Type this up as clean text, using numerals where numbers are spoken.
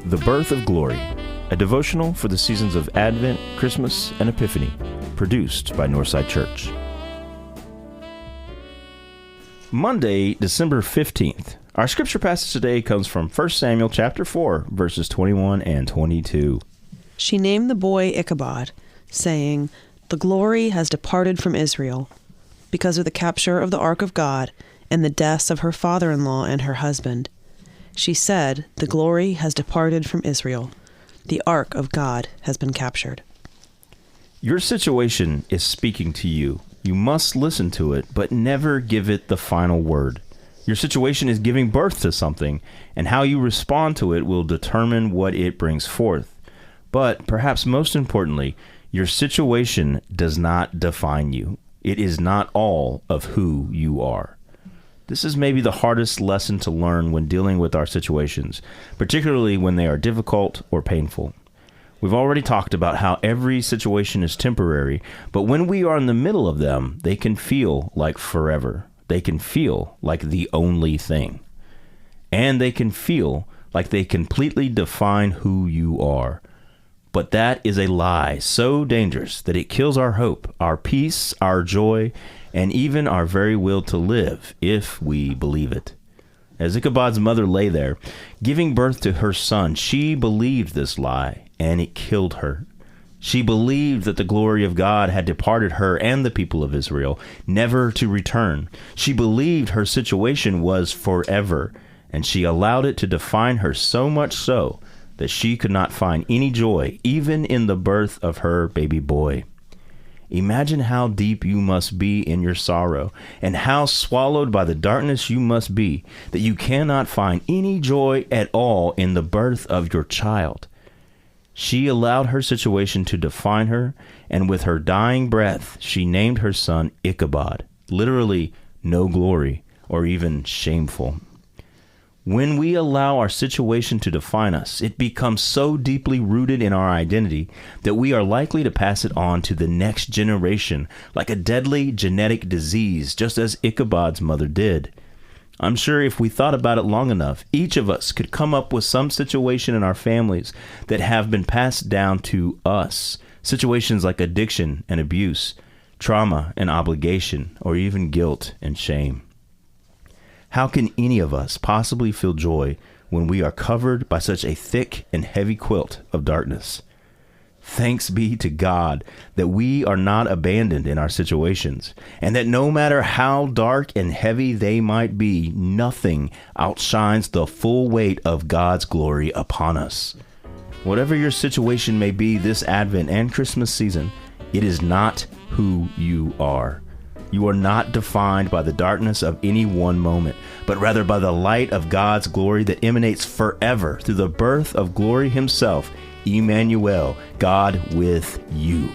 The Birth of Glory, a devotional for the seasons of Advent, Christmas, and Epiphany, produced by Northside Church. Monday, December 15th. Our scripture passage today comes from 1 Samuel chapter 4, verses 21 and 22. She named the boy Ichabod, saying, "The glory has departed from Israel," because of the capture of the ark of God and the deaths of her father-in-law and her husband. She said, "The glory has departed from Israel. The ark of God has been captured." Your situation is speaking to you. You must listen to it, but never give it the final word. Your situation is giving birth to something, and how you respond to it will determine what it brings forth. But perhaps most importantly, your situation does not define you. It is not all of who you are. This is maybe the hardest lesson to learn when dealing with our situations, particularly when they are difficult or painful. We've already talked about how every situation is temporary, but when we are in the middle of them, they can feel like forever. They can feel like the only thing. And they can feel like they completely define who you are. But that is a lie so dangerous that it kills our hope, our peace, our joy, and even our very will to live, if we believe it. As Ichabod's mother lay there, giving birth to her son, she believed this lie, and it killed her. She believed that the glory of God had departed her and the people of Israel, never to return. She believed her situation was forever, and she allowed it to define her so much so that she could not find any joy, even in the birth of her baby boy. Imagine how deep you must be in your sorrow, and how swallowed by the darkness you must be, that you cannot find any joy at all in the birth of your child. She allowed her situation to define her, and with her dying breath, she named her son Ichabod, literally no glory, or even shameful. When we allow our situation to define us, it becomes so deeply rooted in our identity that we are likely to pass it on to the next generation like a deadly genetic disease, just as Ichabod's mother did. I'm sure if we thought about it long enough, each of us could come up with some situation in our families that have been passed down to us. Situations like addiction and abuse, trauma and obligation, or even guilt and shame. How can any of us possibly feel joy when we are covered by such a thick and heavy quilt of darkness? Thanks be to God that we are not abandoned in our situations, and that no matter how dark and heavy they might be, nothing outshines the full weight of God's glory upon us. Whatever your situation may be this Advent and Christmas season, it is not who you are. You are not defined by the darkness of any one moment, but rather by the light of God's glory that emanates forever through the birth of glory himself, Emmanuel, God with you.